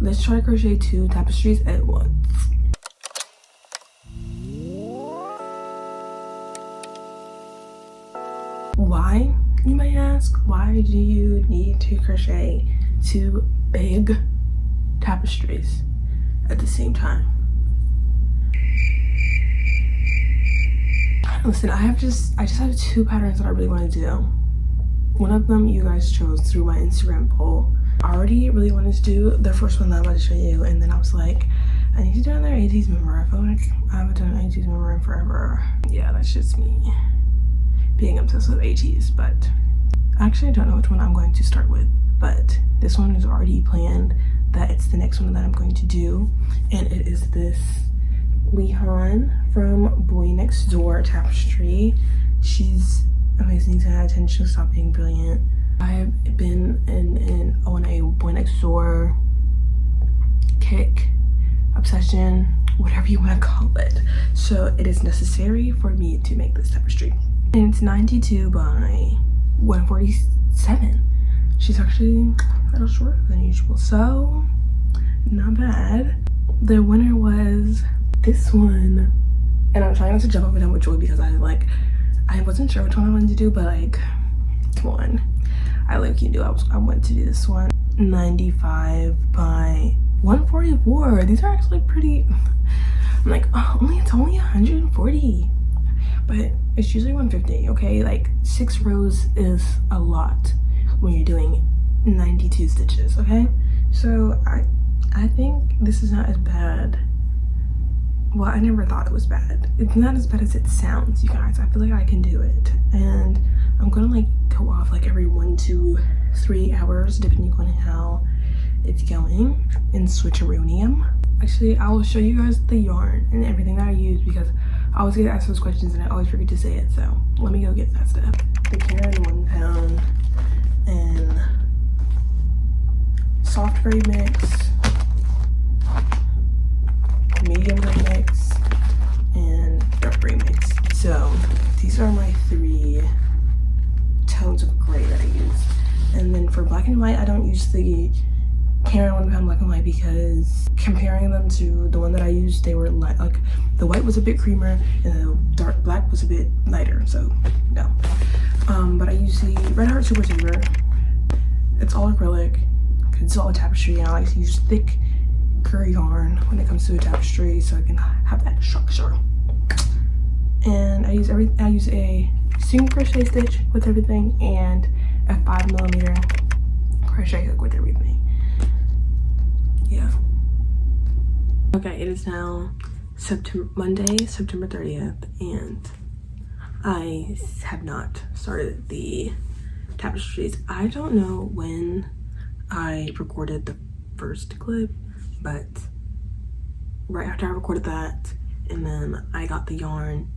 let's try to crochet 2 tapestries at once. Why, you may ask? Why do you need to crochet 2 big tapestries at the same time? Listen, I just have 2 patterns that I really want to do. One of them you guys chose through my Instagram poll. I already really wanted to do the first one that I'm about to show you, and then I was like, I need to do another Ateez member. I feel like I haven't done an Ateez member in forever. Yeah, that's just me being obsessed with Ateez. But actually, I don't know which one I'm going to start with, but this one is already planned that it's the next one that I'm going to do, and it is this Leehan from Boynextdoor tapestry. She's amazing, 10 out of 10. She'll stop being brilliant. I have been on a Boynextdoor kick, obsession, whatever you want to call it. So it is necessary for me to make this tapestry. And it's 92 by 147. She's actually a little shorter than usual, so not bad. The winner was this one, and I'm trying not to jump up and down with joy because I wasn't sure which one I wanted to do, but like, come on, I can do. I wanted to do this one. 95 by 144. These are actually pretty. I'm like, oh, it's only 140, but it's usually 150. Okay, like 6 rows is a lot when you're doing 92 stitches. Okay, so I think this is not as bad. Well, I never thought it was bad. It's not as bad as it sounds, you guys. I feel like I can do it. And I'm gonna like go off like every 1 to 3 hours, depending on how it's going, and switcheroonium. Actually, I will show you guys the yarn and everything that I use because I always get asked those questions and I always forget to say it. So let me go get that stuff. The Karen 1 pound and soft gray mix, medium gray mix, and dark gray mix. So these are my 3 tones of gray that I use. And then for black and white, I don't use the Karen 1 pound black and white because comparing them to the one that I used, they were light. Like the white was a bit creamer and the dark black was a bit lighter, so no. But I use the Red Heart Super Taper. It's all acrylic, it's all a tapestry, and I like to use thick gray yarn when it comes to a tapestry so I can have that structure. And I use a single crochet stitch with everything and a 5mm crochet hook with everything. Yeah. Okay, it is now Monday, September 30th, and I have not started the tapestries. I don't know when I recorded the first clip, but right after I recorded that and then I got the yarn,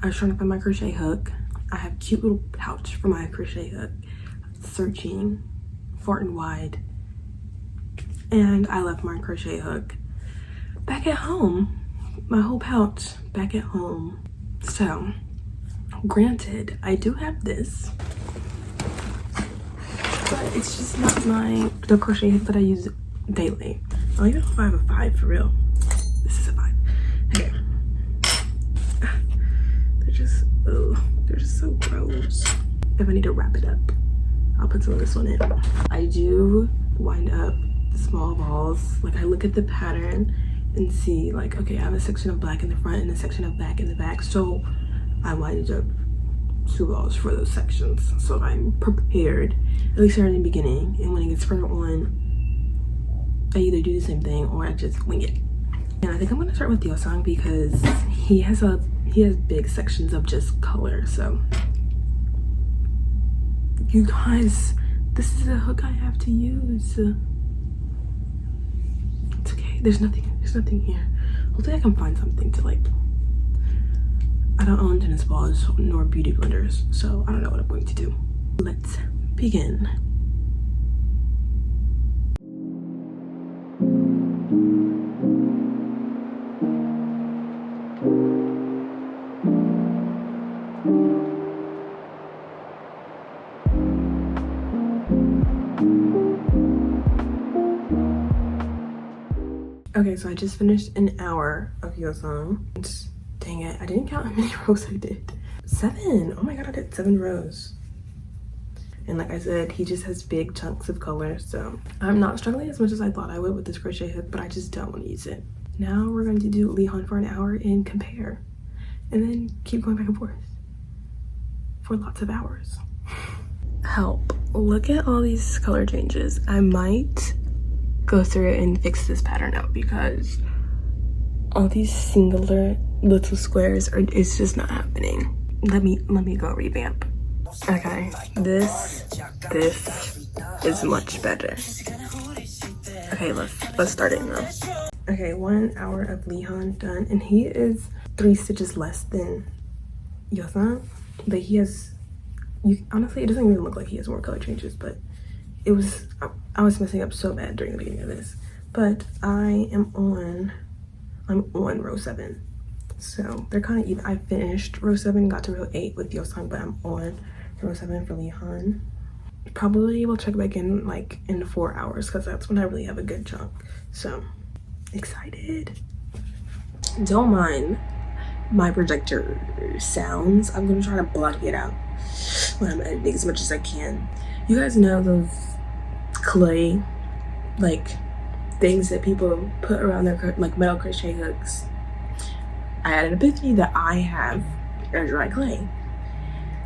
I was trying to find my crochet hook. I have a cute little pouch for my crochet hook, searching far and wide, and I left my crochet hook back at home, my whole pouch back at home. So granted, I do have this, but it's just not the crochet hook that I use daily. I don't even know if I have a 5 for real. This is a 5. Okay. They're just so gross. If I need to wrap it up, I'll put some of this one in. I do wind up the small balls. Like I look at the pattern and see like, okay, I have a section of black in the front and a section of black in the back. So I wind up 2 balls for those sections. So I'm prepared, at least in the beginning. And when it gets further on, I either do the same thing or I just wing it. And I think I'm gonna start with yeosang because he has big sections of just color. So you guys, this is a hook I have to use. It's okay. There's nothing here. Hopefully I can find something to like. I don't own tennis balls nor beauty blenders, so I don't know what I'm going to do. Let's begin. Okay, so I just finished an hour of yeosang. Dang it, I didn't count how many rows I did. 7. Oh my god, I did 7 rows. And like I said, he just has big chunks of color, so I'm not struggling as much as I thought I would with this crochet hook, but I just don't want to use it. Now we're going to do leehan for an hour and compare, and then keep going back and forth for lots of hours. Help. Look at all these color changes. I might go through it and fix this pattern out because all these singular little squares are, it's just not happening. Let me go revamp. Okay, this is much better. Okay, let's start it now. Okay, 1 hour of leehan done, and he is 3 stitches less than yeosang, but he has, honestly, it doesn't even look like he has more color changes, but it was, I was messing up so bad during the beginning of this. But I'm on row 7, so they're kind of even. I finished row 7, got to row 8 with yeosang, but I'm on row 7 for leehan. Probably will check back in like in 4 hours because that's when I really have a good chunk. So excited. Don't mind my projector sounds. I'm gonna try to block it out when I'm editing as much as I can. You guys know those clay like things that people put around their like metal crochet hooks? I had an epiphany that I have air dry clay.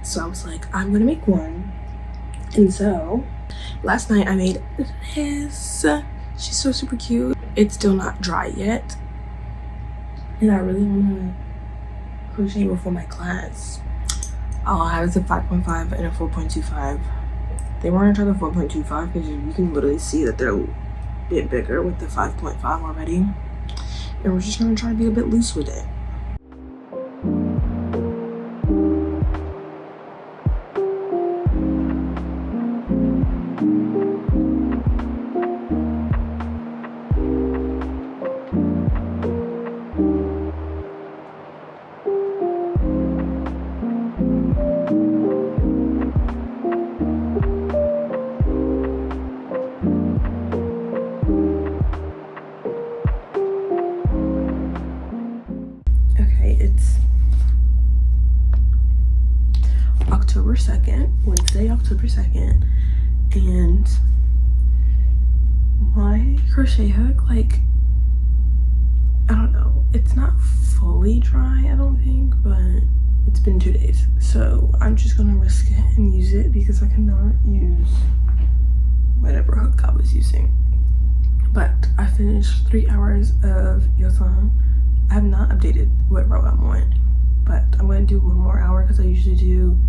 So I was like, I'm gonna make one. And so last night I made this. She's so super cute. It's still not dry yet, and I really want to crochet before my class. All I have is a 5.5 and a 4.25. They want to try the 4.25 because you can literally see that they're a bit bigger with the 5.5 already, and we're just gonna try to be a bit loose with it. October 2nd, Wednesday, October 2nd, and my crochet hook, like, I don't know, it's not fully dry, I don't think, but it's been 2 days, so I'm just gonna risk it and use it because I cannot use whatever hook I was using. But I finished 3 hours of yeosang. I have not updated what row I'm on, but I'm gonna do 1 more hour because I usually do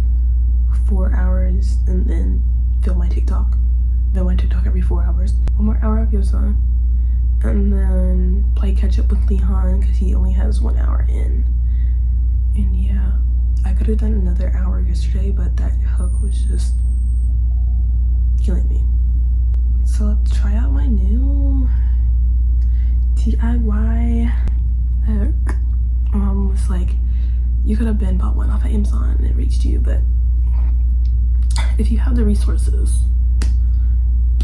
4 hours and then film my TikTok every 4 hours. 1 more hour of yeosang, and then play catch up with leehan because he only has 1 hour in. And yeah, I could have done another hour yesterday, but that hook was just killing me. So let's try out my new DIY hook. Mom was like, you could have been bought one off of Amazon and it reached you, but if you have the resources,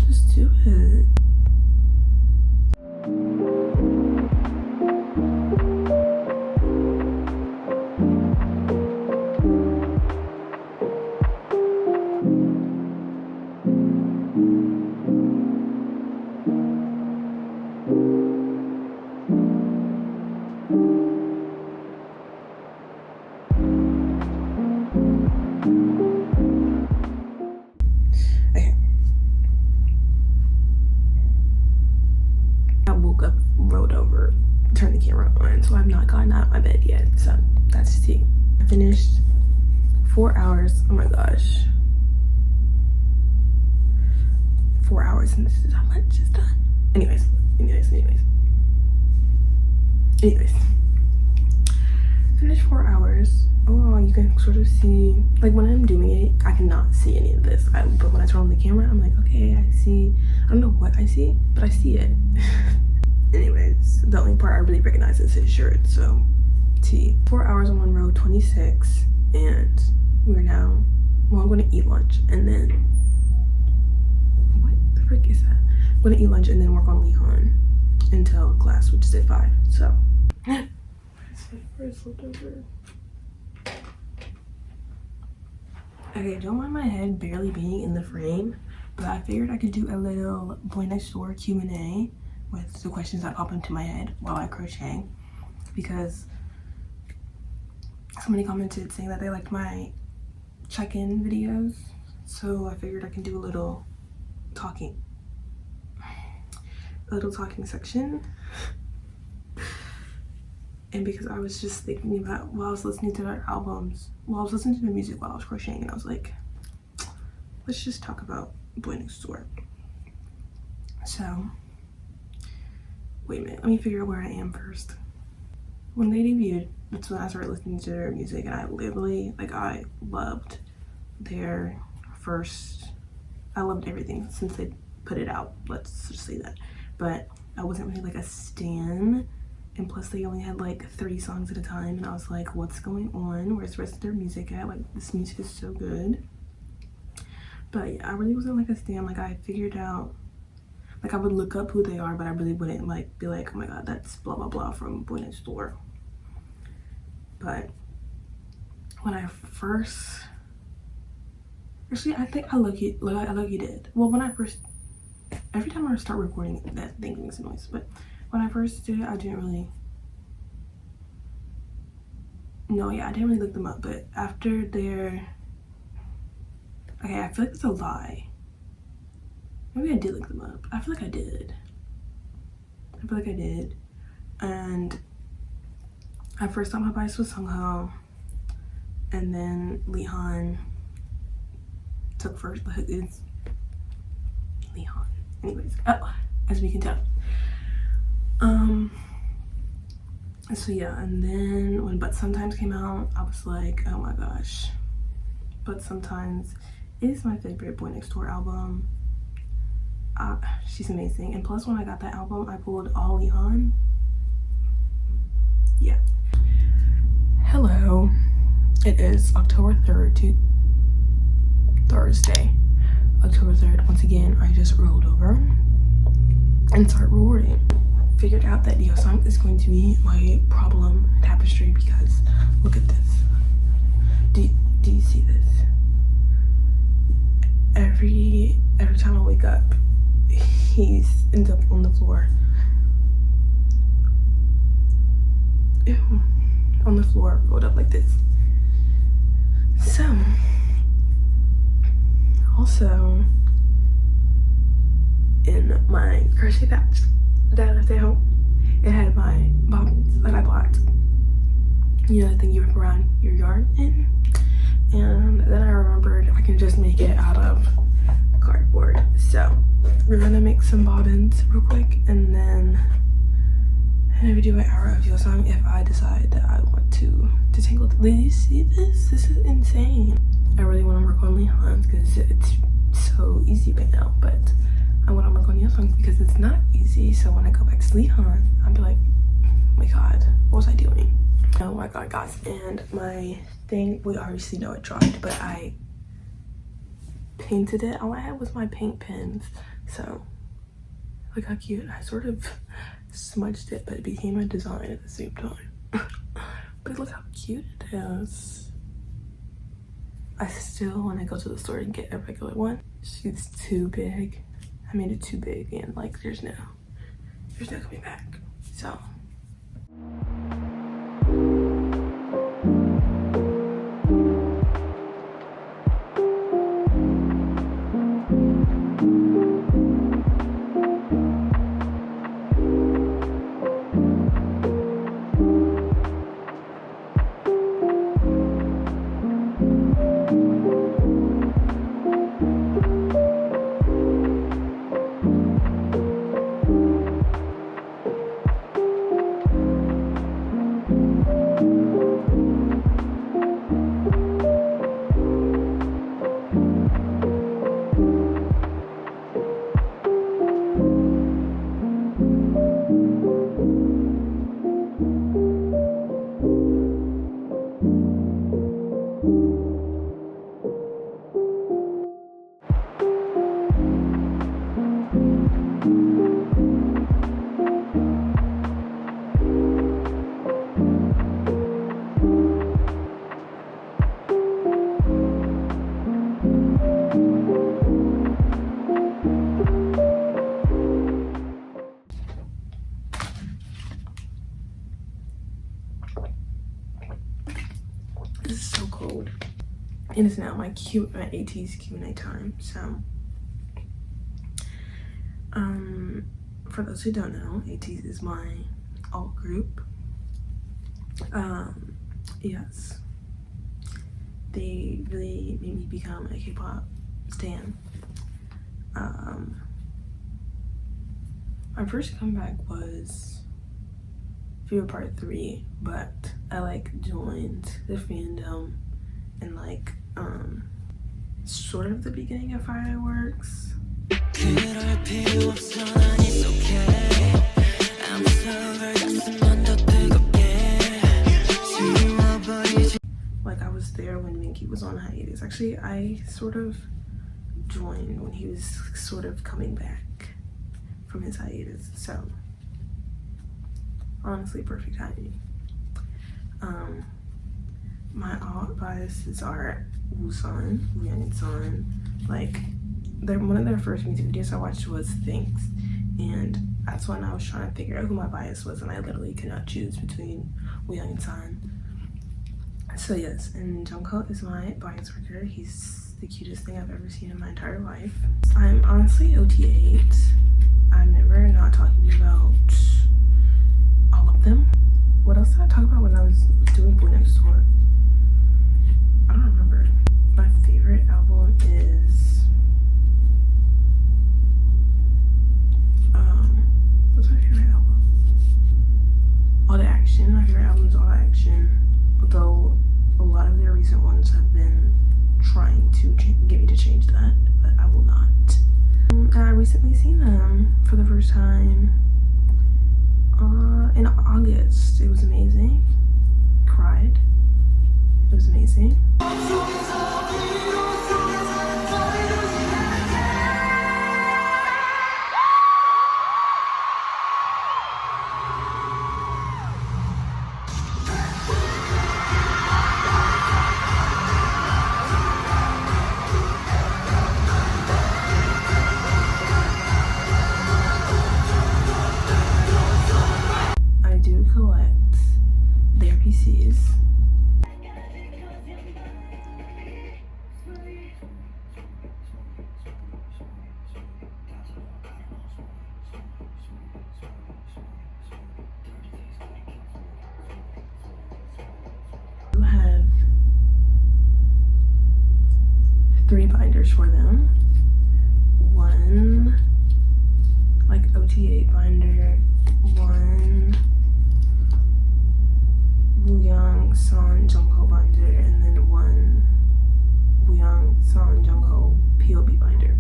just do it. Turn the camera on, so I've not gotten out of my bed yet, so that's tea. I finished 4 hours. Oh my gosh, 4 hours, and this is how much is done. Anyways, finished 4 hours. Oh, you can sort of see, like when I'm doing it, I cannot see any of this. But when I turn on the camera, I'm like, okay, I see. I don't know what I see, but I see it. Anyways, the only part I really recognize is his shirt, so tea. 4 hours on 1 row, 26, and we're now, well, I'm gonna eat lunch, and then, what the frick is that? I'm gonna eat lunch and then work on leehan. until class, which is at 5. So okay, don't mind my head barely being in the frame, but I figured I could do a little boy next door Q&A with the questions that pop into my head while I crochet, because somebody commented saying that they liked my check-in videos, so I figured I can do a little talking section. And because I was just thinking about, while I was listening to their albums, while I was listening to the music while I was crocheting, and I was like, let's just talk about boy next door. So wait a minute, let me figure out where I am first. When they debuted, that's when I started listening to their music, and I literally, like, I loved their first, I loved everything since they put it out, let's just say that. But I wasn't really like a stan, and plus they only had like 3 songs at a time, and I was like, what's going on? Where's the rest of their music at? Like, this music is so good. But yeah, I really wasn't like a stan. Like, I figured out, like, I would look up who they are, but I really wouldn't like be like, oh my god, that's blah blah blah from Boy Next Door. But when I first, actually, I think I low-key did. Well, when I first, every time I start recording, that thing makes a noise. But when I first did it, I didn't really, no, yeah, I didn't really look them up. But after their, okay, I feel like it's a lie. Maybe I did look them up. I feel like I did. And at first on my bias was Sungho, and then Leehan took first. But it's Leehan. Anyways, oh, as we can tell. So yeah, and then when But Sometimes came out, I was like, oh my gosh, But Sometimes is my favorite Boy Next Door album. She's amazing. And plus, when I got that album, I pulled all Leehan. Yeah. Hello, it is October 3rd, Thursday, October 3rd. Once again, I just rolled over and started recording. Figured out that yeosang is going to be my problem tapestry, because look at this. Do you see this? Every time I wake up, he ends up on the floor. Ew. On the floor, rolled up like this. So also in my crochet patch that I left at home, it had my bobbins that I bought, you know, the thing you wrap around your yarn in. And then I remembered I can just make it out of cardboard. So we're gonna make some bobbins real quick, and then maybe do an hour of yeosang if I decide that I want to detangle. Do you see this? This is insane. I really want to work on leehans because it's so easy right now, but I want to work on yeosang because it's not easy. So when I go back to leehan, I'll be like, oh my god, what was I doing? Oh my god, guys. And my thing, we obviously know it dried, but I painted it. All I had was my paint pens. So look how cute. I sort of smudged it, but it became a design at the same time. But look how cute it is. I still want to go to the store and get a regular one. She's too big. I made it too big, and like there's no coming back. So cold. It is now my Ateez Q&A time. So, for those who don't know, Ateez is my alt group. Yes, they really made me become a K-pop stan. My first comeback was Fever Part 3, but I like joined the fandom in like sort of the beginning of Fireworks. Like I was there when Minky was on hiatus. Actually, I sort of joined when he was sort of coming back from his hiatus. So honestly, perfect timing. My alt biases are Woosung, yeosang. Like one of their first music videos I watched was Thanks, and that's when I was trying to figure out who my bias was, and I literally could not choose between yeosang. So yes, and Jungkook is my bias wrecker. He's the cutest thing I've ever seen in my entire life. I'm honestly OT8. I'm never not talking about all of them. What else did I talk about when I was doing boynextdoor? I don't remember. My favorite album is what's my favorite album? All the Action. My favorite album is All the Action. Although a lot of their recent ones have been trying to get me to change that, but I will not. I recently seen them for the first time in August. It was amazing. Cried. It was amazing. I do collect their PCs. I have 3 binders for them. One like OT8 binder, one yeosang Jungkook binder, and then one yeosang Jungkook POB binder.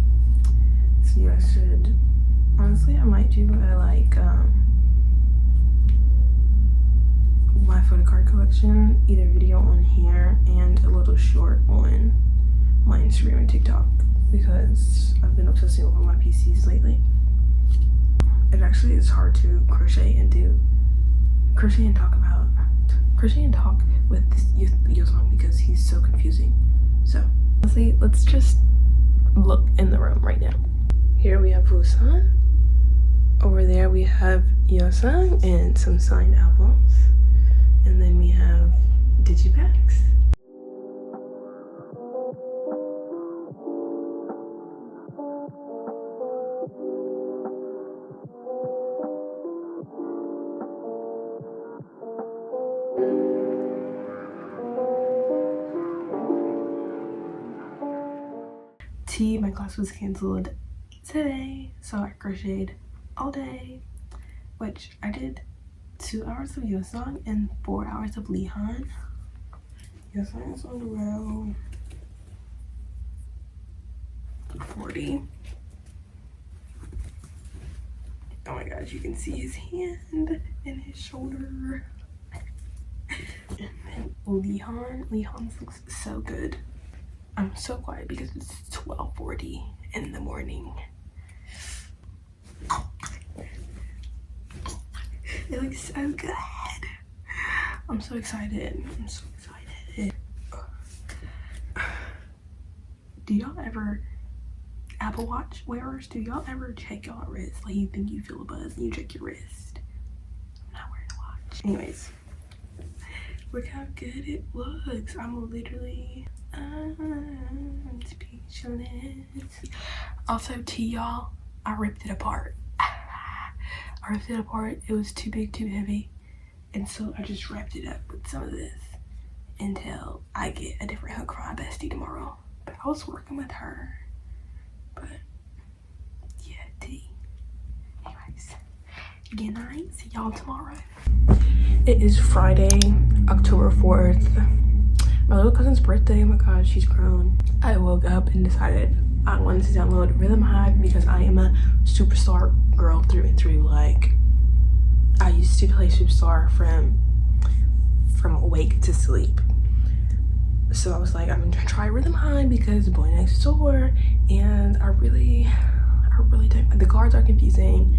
So you guys should, honestly, I might do like my photo card collection, either video on here and a little short on my Instagram and TikTok, because I've been obsessing over my PCs lately. It actually is hard to crochet and talk with yeosang because he's so confusing. So honestly, let's just look in the room right now. Here we have Woosung. Over there we have yeosang and some signed albums. And then we have digipacks. My class was canceled today, so I crocheted all day, which I did 2 hours of yeosang and 4 hours of leehan. Yeosang is on row 40. Oh my gosh, you can see his hand and his shoulder. And then leehan looks so good. I'm so quiet because it's 12:40 in the morning. It looks so good. I'm so excited. I'm so excited. Do y'all ever, Apple Watch wearers, do y'all ever check y'all wrist? Like you think you feel a buzz and you check your wrist? I'm not wearing a watch. Anyways, Look how good it looks. I'm literally speechless. Also, tea, y'all, I ripped it apart. I ripped it apart. It was too big, too heavy, and so I just wrapped it up with some of this until I get a different hook from my bestie tomorrow. But I was working with her. But yeah, tea. Anyways, good night. See y'all tomorrow. It is Friday, October 4th. My little cousin's birthday. Oh my god, she's grown. I woke up and decided I wanted to download Rhythm Hive because I am a Superstar girl through and through. Like, I used to play Superstar from awake to sleep. So I was like, I'm gonna try Rhythm Hive because Boy Next Door, and I really don't. The cards are confusing.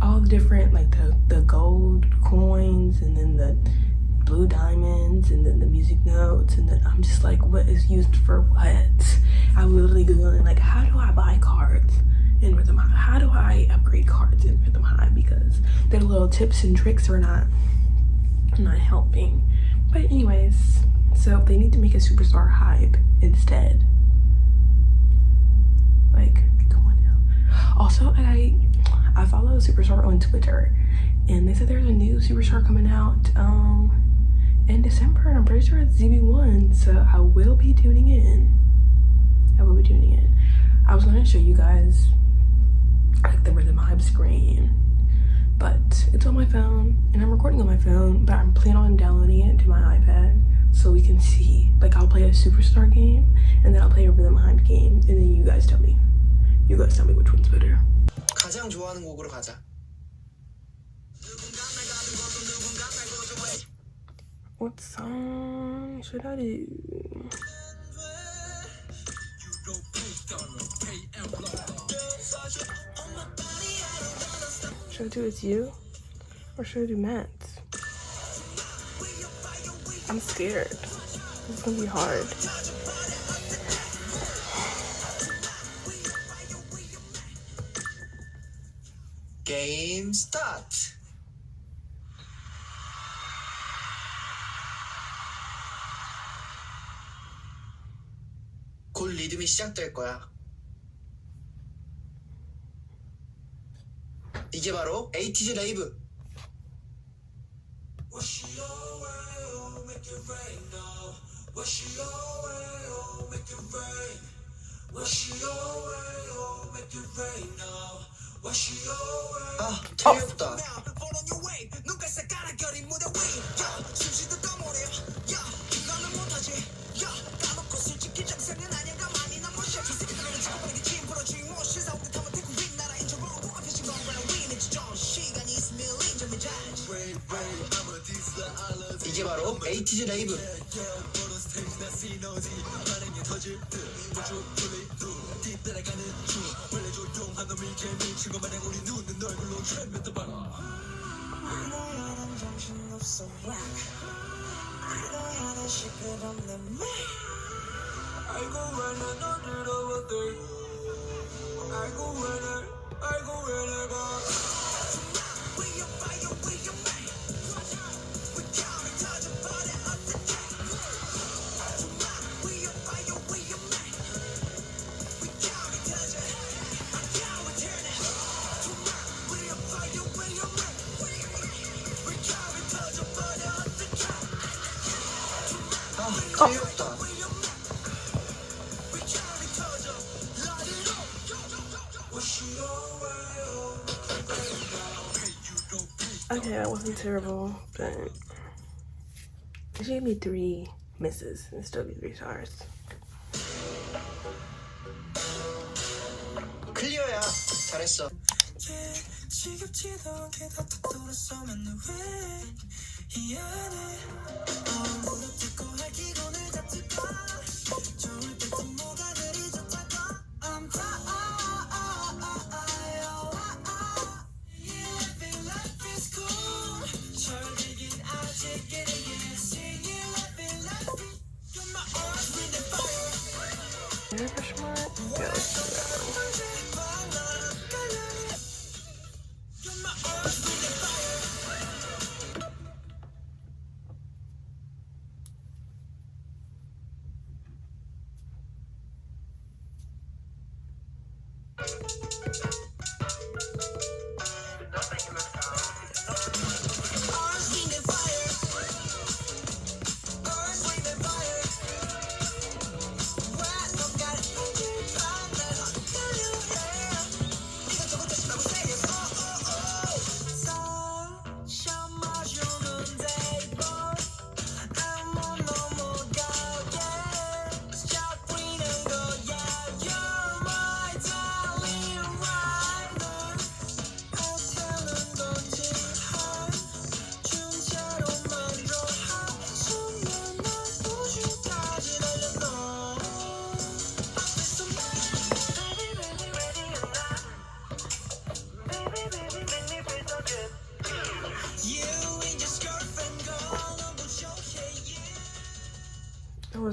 All the different, like the gold coins, and then the blue diamonds, and then the music notes, and then I'm just like, what is used for what? I literally googling like, how do I buy cards in Rhythm Hive? How do I upgrade cards in Rhythm Hive? Because their little tips and tricks are not helping. But anyways, so they need to make a Superstar Hive instead. Like, come on now. Also, I follow Superstar on Twitter, and they said there's a new Superstar coming out in December, and I'm pretty sure it's ZB1, so I will be tuning in. I was going to show you guys like the Rhythm Hive screen, but it's on my phone, and I'm recording on my phone, but I'm planning on downloading it to my iPad so we can see. Like, I'll play a Superstar game, and then I'll play a Rhythm Hive game, and then you guys tell me which one's better. 가장 좋아하는 곡으로 가자. What song should I do? Should I do It's You? Or should I do Matt's? I'm scared. It's gonna be hard. Game start. 곧 리듬이 시작될 거야. 이게 바로 에이티즈 레이브. 아, 재미없다. 이게 바로 에이티즈 레이브. 재미없다. Okay, that wasn't terrible, but she gave me 3 misses and still be 3 stars. 클리어야. 잘했어. Is it question mark? Yeah, let's do that one.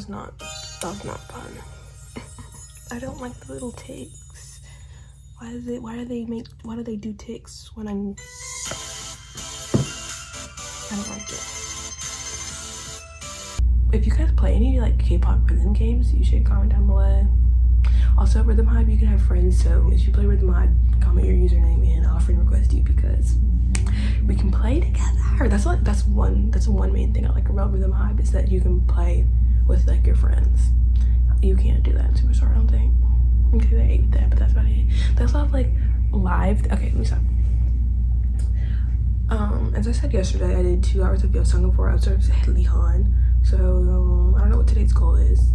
was not fun. I don't like the little ticks. Why do they do ticks when I don't like it. If you guys play any like K-pop rhythm games, you should comment down below. Also, Rhythm Hive, you can have friends, so if you play Rhythm Hive, comment your username and I'll friend request you because we can play together. That's one main thing I like about Rhythm Hive is that you can play with like your friends. You can't do that in Superstar, I don't think. Okay, they ate that, but that's about it. They also have like live. Okay, let me stop. As I said yesterday, I did 2 hours of yeosang and 4 hours of leehan. So I don't know what today's goal is.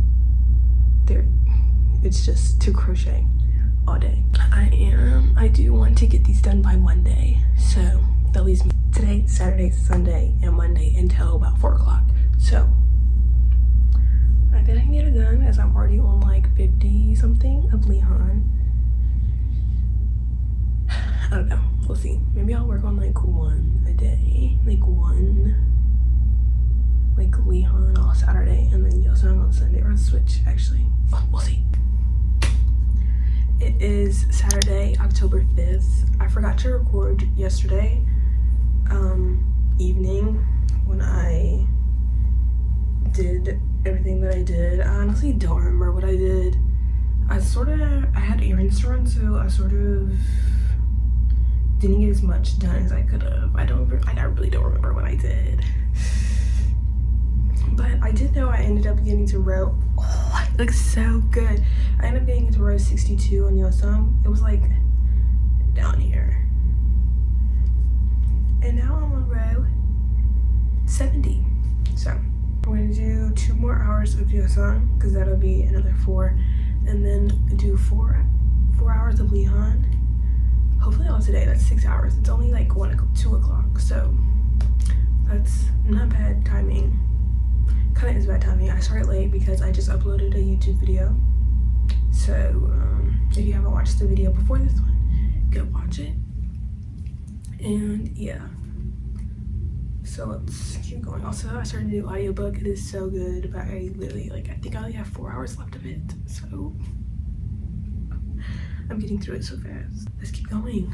It's just to crochet all day. I do want to get these done by Monday, so that leaves me today, Saturday, Sunday, and Monday until about 4 o'clock. So I think I can get it done as I'm already on like 50 something of leehan. I don't know, we'll see. Maybe I'll work on like one a day, like leehan all Saturday and then yeosang on Sunday, or switch actually. We'll see. It is Saturday, October 5th. I forgot to record yesterday evening when I did everything that I did. I honestly don't remember what I did. I had errands to run, so I sort of didn't get as much done as I could have. I really don't remember what I did. But I did know I ended up getting to row. Oh, it looks so good. I ended up getting into row 62 on yeosang. It was like down here. And now I'm on row 70. So I'm going to do 2 more hours of yeosang because that'll be another 4. And then do 4 hours of leehan. Hopefully all today. That's 6 hours. It's only like 2 o'clock. So that's not bad timing. Kind of is bad timing. I started late because I just uploaded a YouTube video. So if you haven't watched the video before this one, go watch it. And yeah, so let's keep going. Also, I started a new audiobook. It is so good, but I literally I think I only have 4 hours left of it, so I'm getting through it so fast. Let's keep going.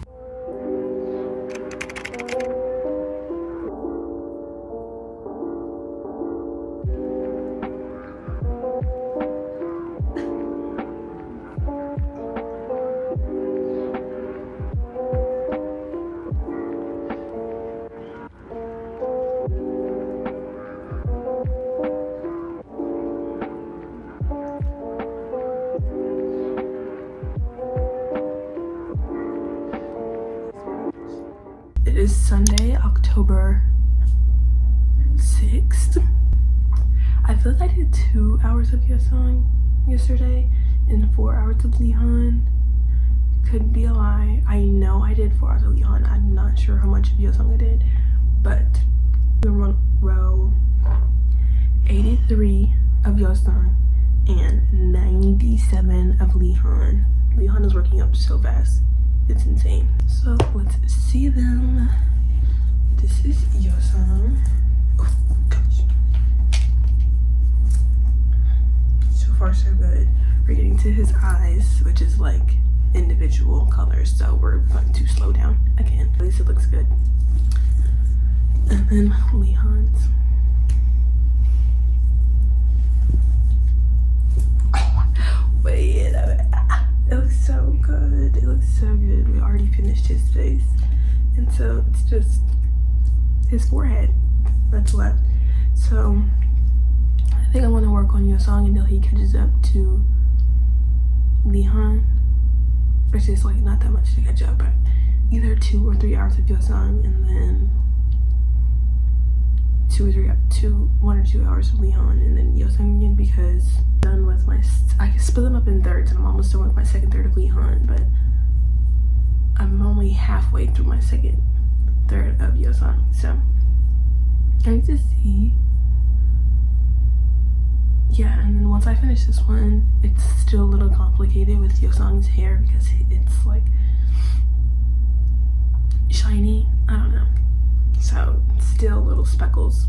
It is Sunday, October 6th. I feel like I did 2 hours of yeosang yesterday and 4 hours of leehan. Could be a lie. I know I did 4 hours of leehan. I'm not sure how much of yeosang I did, but we're on row 83 of yeosang and 97 of leehan. Leehan is working up so fast. It's insane. So let's see them. This is yeosang. Oh gosh. So far so good. We're getting to his eyes, which is like individual colors, so we're going to slow down again. At least it looks good. And then leehan's. Wait a minute. It looks so good. It looks so good. We already finished his face. And so it's just his forehead that's left. So I think I want to work on yeosang until he catches up to leehan. It's just like not that much to catch up, but either 2 or 3 hours of yeosang and then 1 or 2 hours of leehan and then yeosang again, because I'm done with I split them up in thirds and I'm almost done with my second third of leehan, but I'm only halfway through my second third of yeosang. So I need to see. Yeah, and then once I finish this one, it's still a little complicated with yeosang's hair because it's like shiny. I don't know. So still little speckles.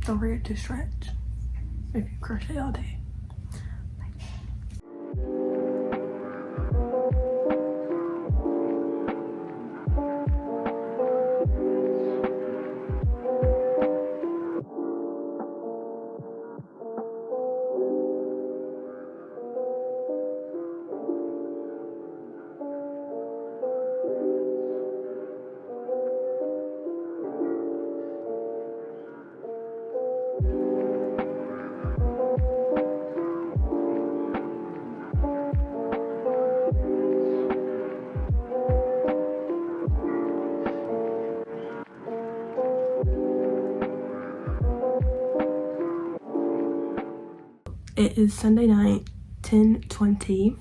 Don't forget to stretch. if you crochet all day. It is Sunday night, 10:20.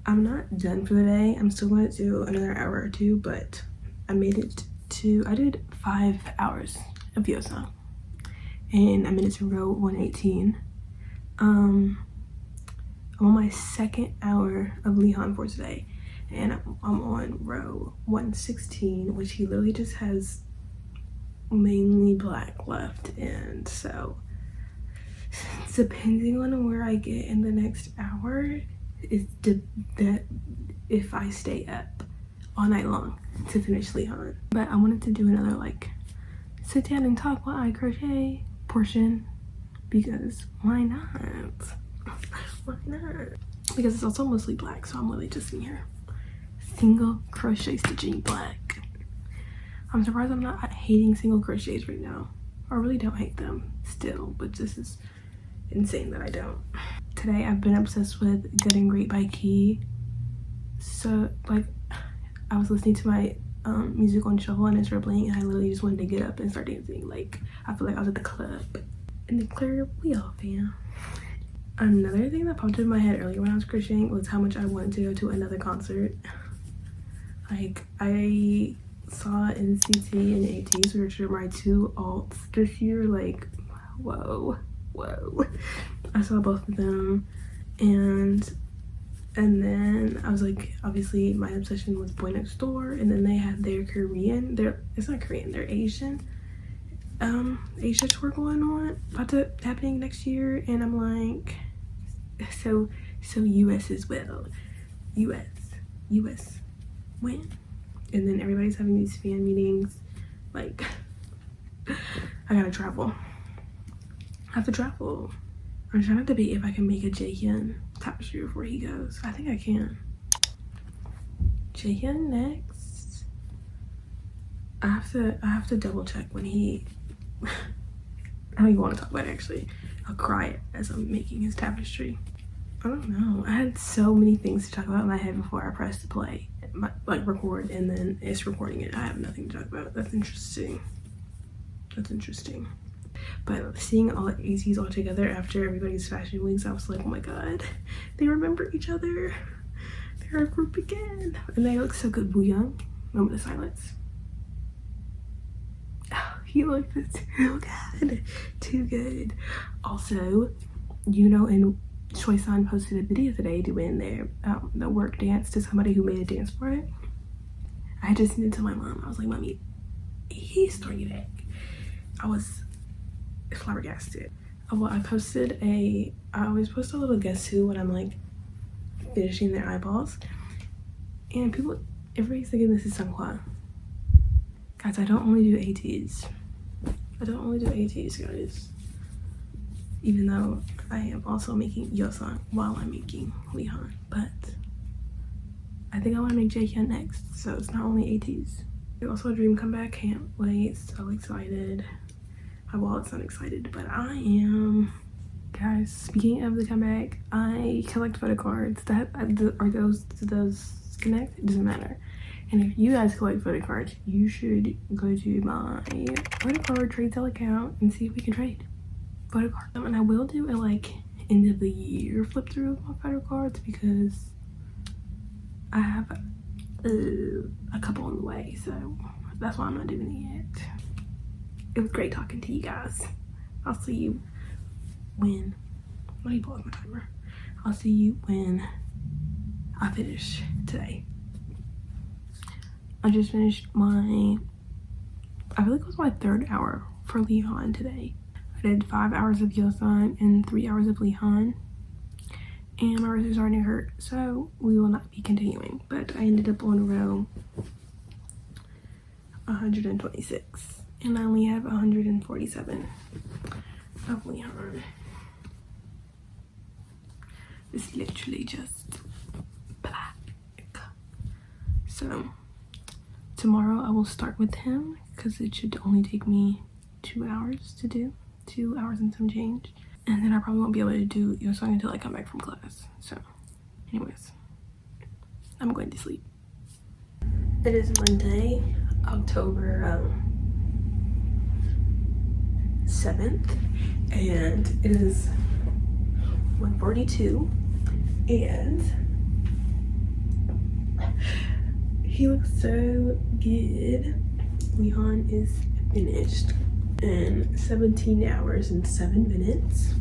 I'm not done for the day. I'm still going to do another hour or two, but I made it to, I did 5 hours of yeosang, and I made it to row 118. I'm on my second hour of leehan for today, and I'm on row 116, which he literally just has mainly black left, and so depending on where I get in the next hour is that if I stay up all night long to finish leehan. But I wanted to do another like sit down and talk while I crochet portion, because why not? Why not? Because it's also mostly black, so I'm literally just in here single crochet stitching black. I'm surprised I'm not hating single crochets right now. I really don't hate them still, but this is insane that I don't. Today I've been obsessed with Getting Great by Key. So like I was listening to my music on shuffle and it started playing, and I literally just wanted to get up and start dancing. Like I feel like I was at the club in the clear wheel, fam. Another thing that popped in my head earlier when I was crocheting was how much I wanted to go to another concert. Like I saw NCT and Ateez, which are my two alts this year. Like whoa. I saw both of them, and then I was like, obviously my obsession was boynextdoor, and then they had their Korean, it's not Korean, they're Asian Asia tour going on, happening next year, and I'm like, so US as well, US when? And then everybody's having these fan meetings. Like I gotta travel. I have to travel. I'm trying to debate if I can make a Jaehyun tapestry before he goes. I think I can. Jaehyun next. I have to double check when he I don't even want to talk about it actually. I'll cry as I'm making his tapestry. I don't know. I had so many things to talk about in my head before I pressed play. Like record, and then it's recording it. I have nothing to talk about. That's interesting. But seeing all the Ateez all together after everybody's fashion weeks, I was like, oh my god, they remember each other. They're a group again. And they look so good. Wooyoung, moment of silence. Oh, he looked too good. Also, you know, and Choi-san posted a video today doing their the work dance to somebody who made a dance for it. I just sent it to my mom. I was like, Mommy, he's throwing it back. I was flabbergasted. Well, I always post a little guess who when I'm like finishing their eyeballs, and everybody's thinking this is Sunghwa. Guys, I don't only do Ateez. Guys. Even though I am also making yeosang while I'm making leehan, but I think I want to make Jaehyun next, so it's not only Ateez. There's also a dream comeback. Can't wait. So excited. My wallet's not excited, but I am. Guys, speaking of the comeback, I collect photo cards. Do those connect? It doesn't matter. And if you guys collect photo cards, you should go to my photo card trade sale account and see if we can trade photo cards. And I will do a like end of the year flip through of my photo cards, because I have a couple on the way, so that's why I'm not doing it yet. It was great talking to you guys. I'll see you when, let me pull up my timer. I'll see you when I finish today. I just finished I feel like it was my third hour for leehan today. I I did 5 hours of yeosang and 3 hours of leehan, and my wrist is starting to hurt, so we will not be continuing. But I ended up on row 126, and I only have 147 of leehan. It's literally just black. So tomorrow I will start with him because it should only take me 2 hours to do, 2 hours and some change, and then I probably won't be able to do yeosang until I come back from class. So anyways, I'm going to sleep. It is Monday, October 7th, and it is 1:42, and he looks so good. Leehan is finished in 17 hours and 7 minutes.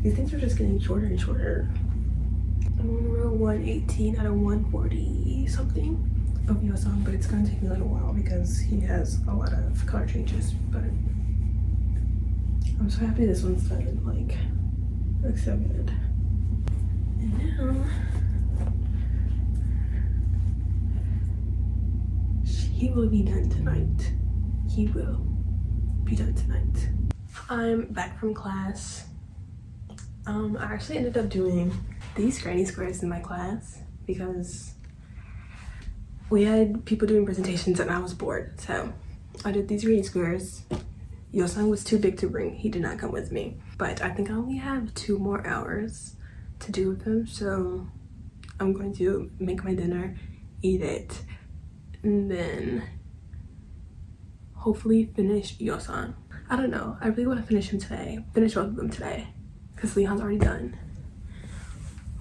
These things are just getting shorter and shorter. I'm on row 118 out of 140 something of yeosang, but it's gonna take me a little while because he has a lot of color changes. But I'm so happy this one's done. Like, looks so good. And now he will be done tonight. He will be done tonight. I'm back from class. I actually ended up doing these granny squares in my class because we had people doing presentations and I was bored. So I did these granny squares. Yeosang was too big to bring. He did not come with me. But I think I only have 2 more hours to do with him. So I'm going to make my dinner, eat it, and then hopefully finish yeosang. I don't know. I really want to finish him today. Finish both of them today. Because Leehan's already done.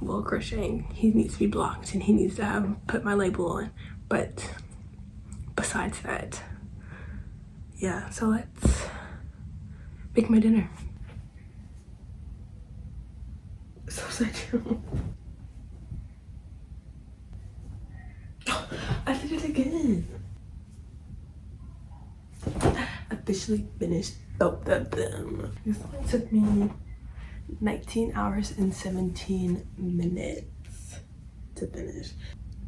Well, crocheting, he needs to be blocked and he needs to have put my label on. But besides that, yeah, so let's make my dinner. So sad. I did it again. Officially finished both of them. This one took me 19 hours and 17 minutes to finish.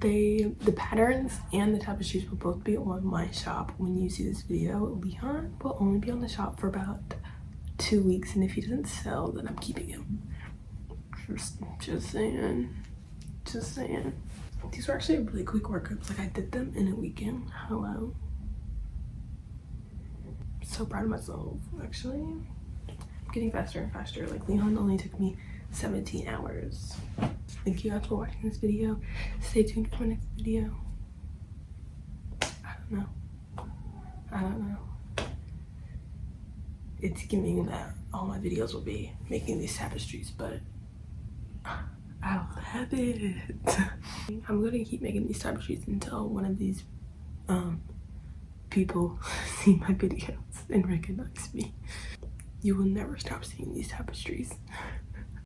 The patterns and the tapestries will both be on my shop when you see this video. Leehan will only be on the shop for about 2 weeks, and if he doesn't sell, then I'm keeping him. Just saying. These were actually really quick workups. Like, I did them in a weekend. Hello. So proud of myself, actually. I'm getting faster and faster. Like, Leehan only took me 17 hours. Thank you guys for watching this video. Stay tuned for my next video. I don't know. It's giving that all my videos will be making these tapestries, but I love it. I'm gonna keep making these tapestries until one of these people see my videos and recognize me. You will never stop seeing these tapestries.